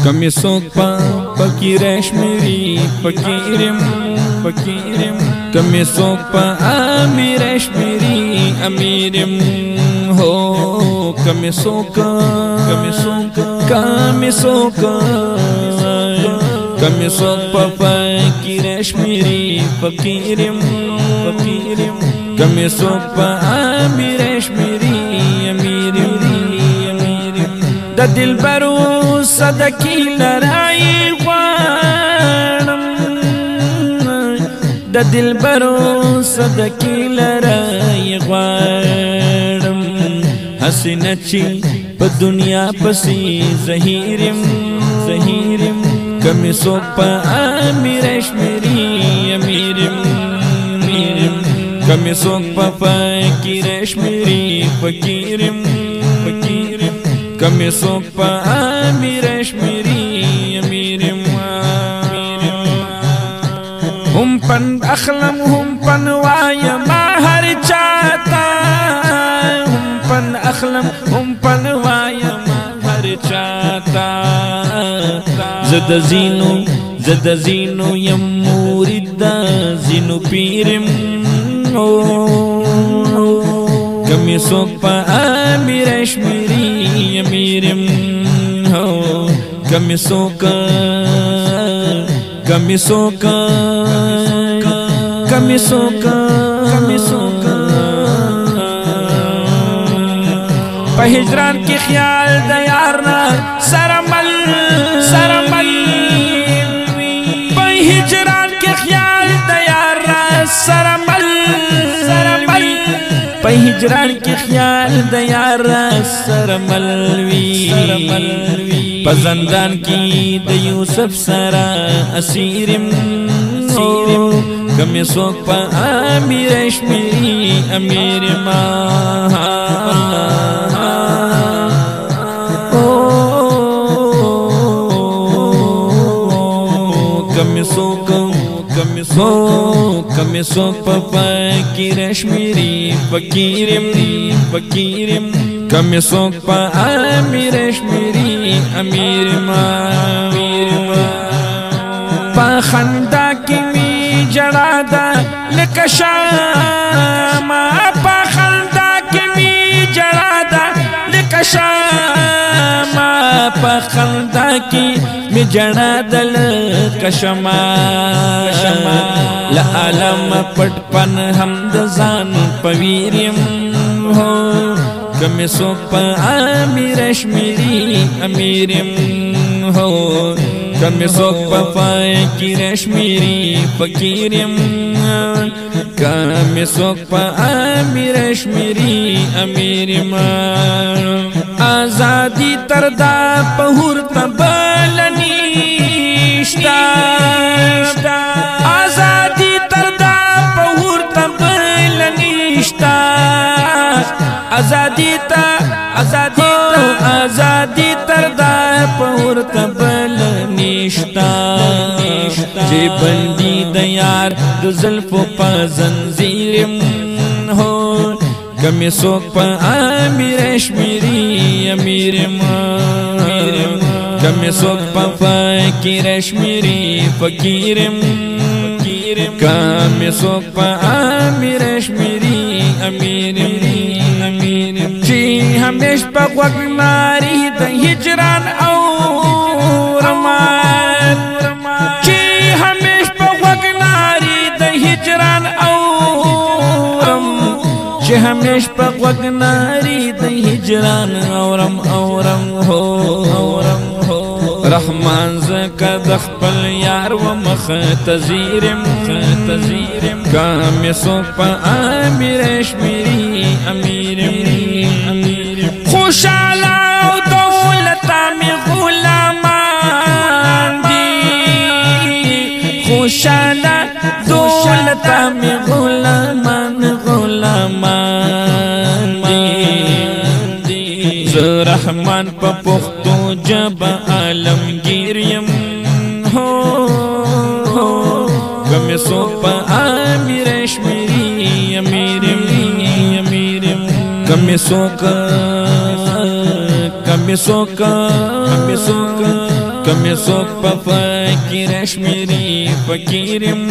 Kami sokpa pakirashmiri pakirim Kami sokpa amirashmiri amirim ho Kami soka pakirashmiri pakirim Kami sokpa amirashmiri amirim Da dilbaru sadaki larai gwaram Da dilbaru sadaki larai gwaram Hasinachi pa dunya pasi zahirim Kami sokpa amirashmiri amirim Kami sokpa pakirashmiri pakirim Kami sokpa amirashmiri amirim Humpan akhlam humpan waya mahar chata Humpan akhlam humpan waya mahar chata Zada zinu yam murida zinu pirim Kami sokpa amirashmiri amirim ho Kami soka Pa hijran ki khiyal da yarna saramal Pa hijran ki khiyal da yarna saramal Pa hijran ki khiyal da yarna saramalwi Pa zandan ki da Yusuf sara asirim Kami sokpa amirashmiri amirim Kami sokpa pakirashmiri pakirim Kami sokpa amirashmiri amirim Pa khanda ki mi jarada likashama Pa khanda ki mi jarada likashama Pa khanda ki mi jarada likashama La alam patpan hamdazan pavirim ho Kami sokpa amirashmiri amirim ho Kami sokpa pakirashmiri pakirim Kami sokpa amirashmiri amirim Azadi tarda pahurta balanishta Azadi tarda pahurta balanishta Azadi tarda pahurta balanishta Je bandi dayar do zulfo pa zanzirim ho Kami sokpa amirashmiri amirim Kami sokpa pakirashmiri pakirim Kami sokpa amirashmiri amirim Ji hamish pa wagmari da hijran auraman Ji hamish pa wagmari da hijran auram Ji hamish pa wagmari da hijran auram ho Rahman zaka dakhpal yar wa makhtazirem Kami sokpa amirashmiri amirim Khushala dawlata mi ghulaman di Khushala dawlata mi ghulaman di Rahman pa pukhto jaba alamgiriyam ho Kami sokpa amirashmiri amirim Kami soka کمی سوک پا فقیر شمیری فقیرم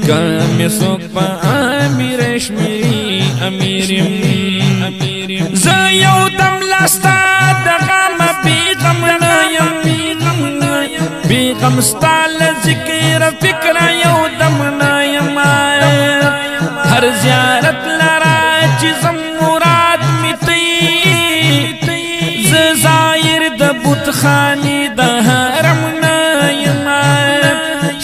کمی سوک پا امیر شمیری امیرم زیو دم لستا دغم بیغم نایم بیغم ستال ذکر فکر یو دم نایم ہر زیارت لرا چیزم مراد میتی زائر د بت خانی د حرم نایم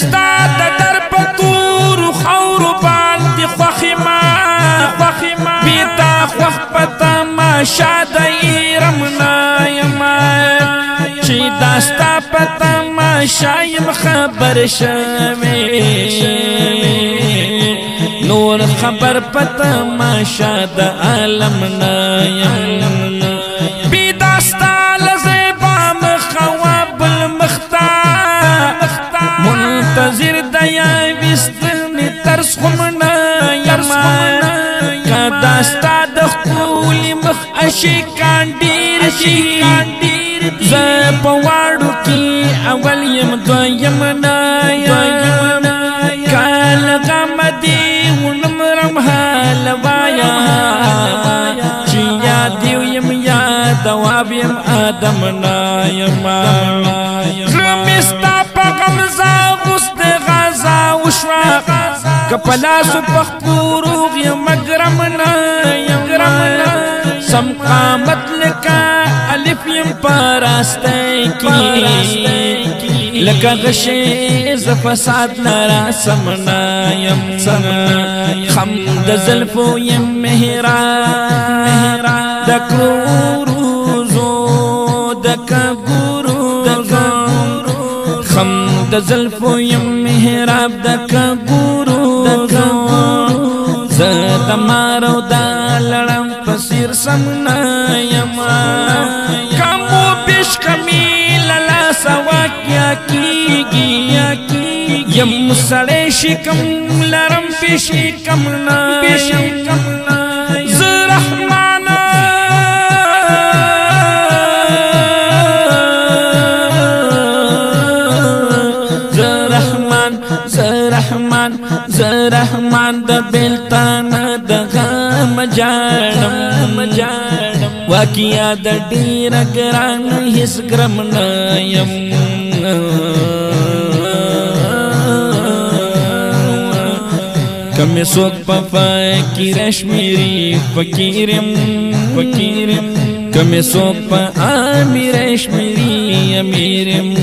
ستا د در پتور خور باندې خوخما بیتا خوخ پتا ما شاد ایرم نایم چی داستا پتا ما شایم خبر شوی نور خبر پتا ما شاد عالم نایم بی داستا لزیبا مخواب المختار منتظر دیا وستنی ترس خمنایم که داستا دخولی مخ اشکان دیر شی زیبا وارو کی اول یم دویم نایم کال غمدی ونمرم حال وایا چیا دیو یم یا دواب یم آدم نایم غمستا پا غمزا غست غازا وشوا کپلاسو پخپوروغ یم اگرم نایم سم قامت لکا الف یم پاراستے کی لکا غشیز فساد لرا سمنایم خمد زلفو یم مہراب دکروزو دکگروزو خمد زلفو یم مہراب دکگروزو زد مارو دا لڑم پسیر سمنایم کمو پیش کمیل لا سوا کیا کیگی یم سڑے شکم لرم پیشی کم نایم زرحمانا زرحمان دا بیلتانا دا غام جاڑم واقعا دا دیر گران حس گرم نایم کمی سوک پا فقیر شمیری فقیرم کمی سوک پا امیر شمیری امیرم